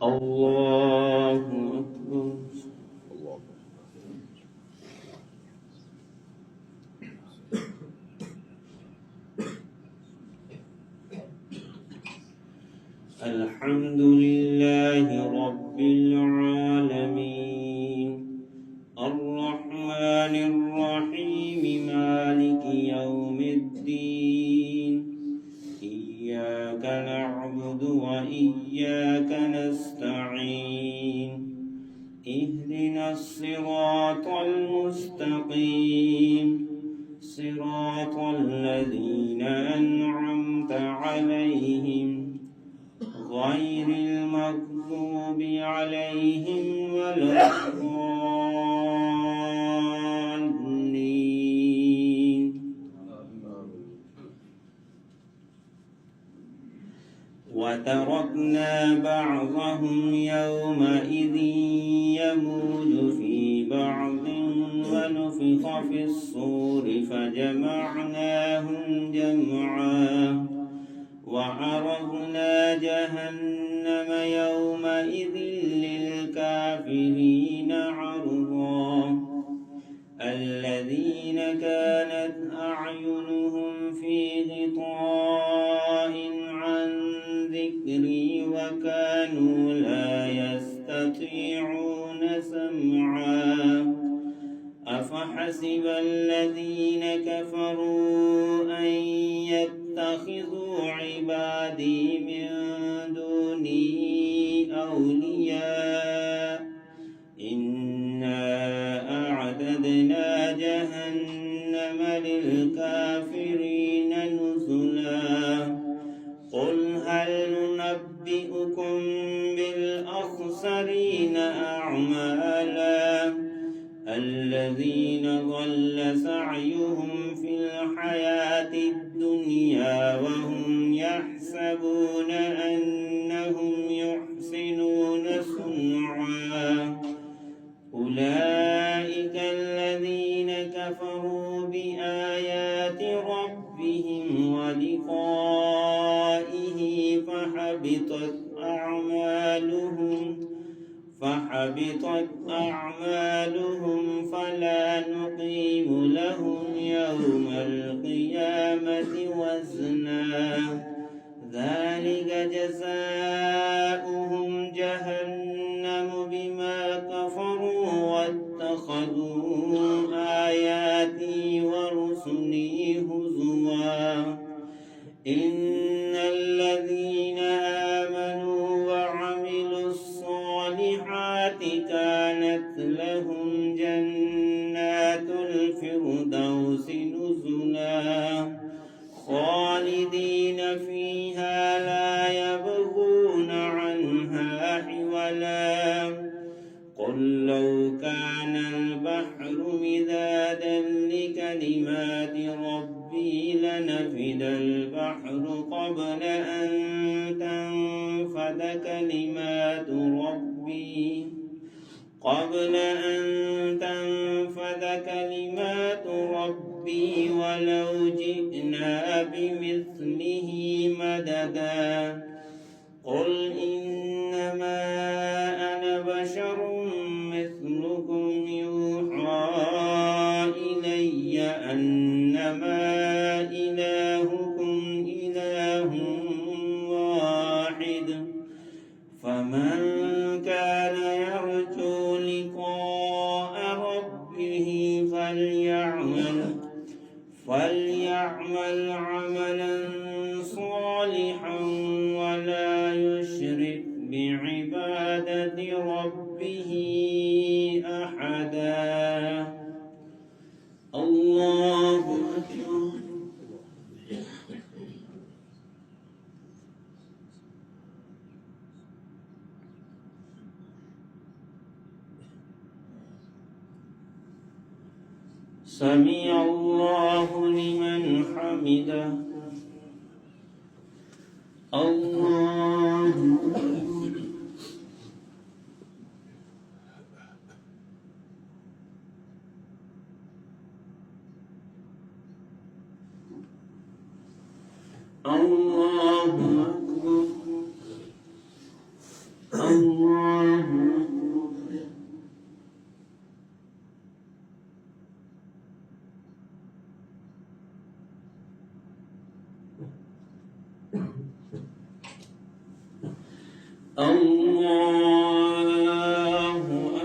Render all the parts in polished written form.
الله أكبر. الحمد لله رب العالمين الرحمن الرحيم مالك يوم الدين إياك نعبد وإياك نستعين اهدنا الصراط المستقيم صراط الذين أنعمت عليهم غير المغضوب عليهم ولا الضالين. وتركنا بعضهم يومئذ يموج في بعض ونفخ في الصور فجمعناهم جمعا وعرضنا جهنم يومئذ للكافرين عرضا الذين كانت أعينهم في غطاء عن ذكري وكانوا لا يستطيعون سمعا أفحسب الذين كفروا أن يتخذوا عبادي من دوني أولياء إنا أعتدنا جهنم للكافرين نزلا قل هل ننبئكم بالأخسرين أعمالا الذين ضل سعيهم في الحياة الدنيا وهم يحسبون أنهم يحسنون صنعا أولئك الذين كفروا بآيات ربهم ولقائه فحبطت أعمالهم فلا نقيم لهم يوم القيامة وزنا ذلك جزاؤهم جهنم بما كفروا واتخذوا آياتي ورسلي هزوا إن الذين آمنوا وعملوا الصالحات كانت لهم جنات الفردوس نزلا خالدين فيها لا يبغون عنها حولا قل لو كان البحر مدادا لكلمات ربي لنفد البحر قبل أن تنفد كلمات ربي ولو جئنا بمثله مددا قل إنما أنا بشر مثلكم يوحى إلي أنما إلهكم إله واحد فمن كان يرجو لقاء ربه فليعمل عملا صالحا ولا يشرك بعبادة ربه أحدا. الله أكبر. سمع الله لمن حمده. الله أكبر. الله أكبر. الله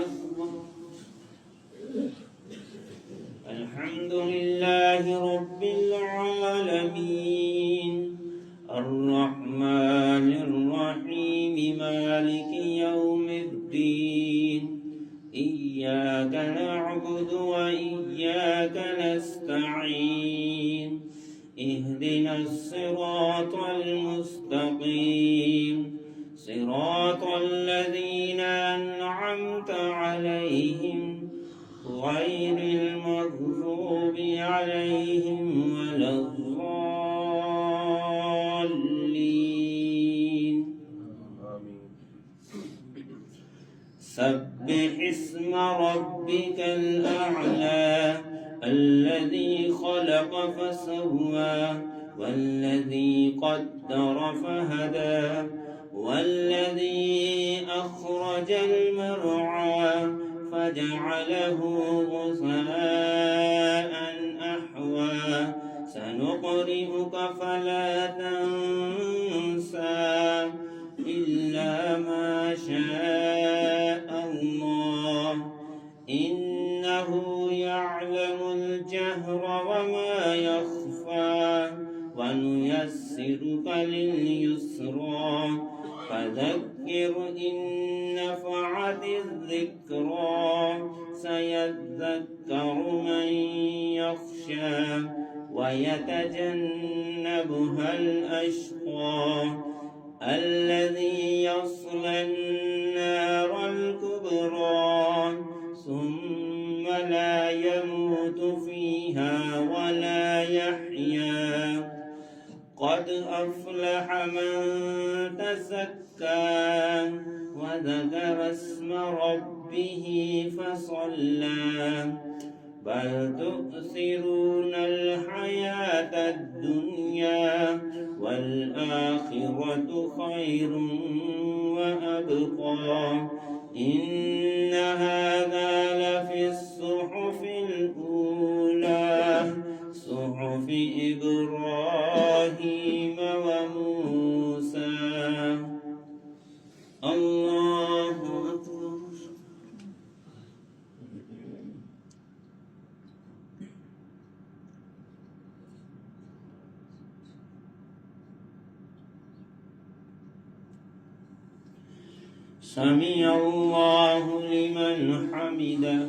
أكبر. الحمد لله رب العالمين الرحمن الرحيم مالك يوم الدين إياك نعبد وإياك نستعين اهدنا الصراط المستقيم صراط الذين أنعمت عليهم غير المغضوب عليهم ولا الضالين. سبح اسم ربك الأعلى الذي خلق فسوى والذي قدر فهدى والذي أخرج المرعى فجعله غثاء أحوى سنقرئك فلا تنسى إلا ما شاء الله إنه يعلم الجهر وما يخفى ونيسرك لليسرى فذكر إن نفعت الذكرى سيذكر من يخشى ويتجنبها الأشقى الذي يصلى النار الكبرى ثم لا يموت فيها ولا يحيا قد أفلح من تزكى وذكر اسم ربه فصلى بل تؤثرون الحياة الدنيا والآخرة خير وأبقى إن هذا لفي الصحف الأولى صحف إبراهيم وموسى. الله أكبر. سمع الله لمن حمده.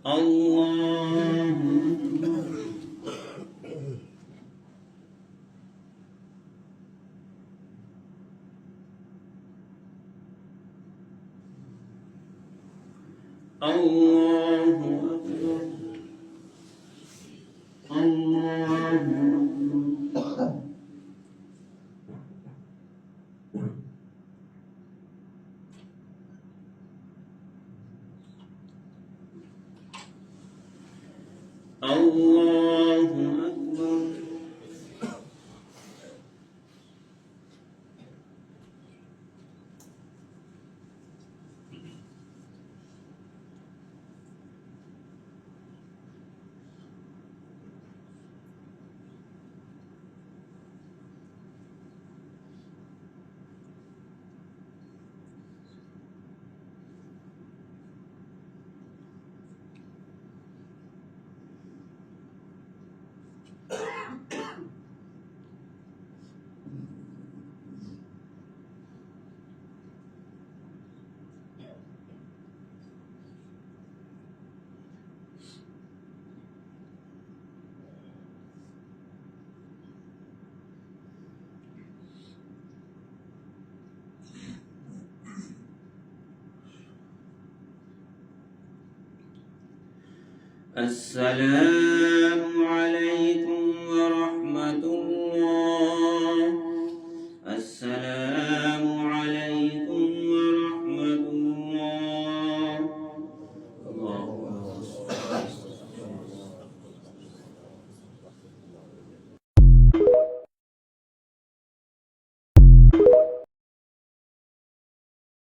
الله أكبر. الله أكبر. الله أكبر. الله أكبر. السلام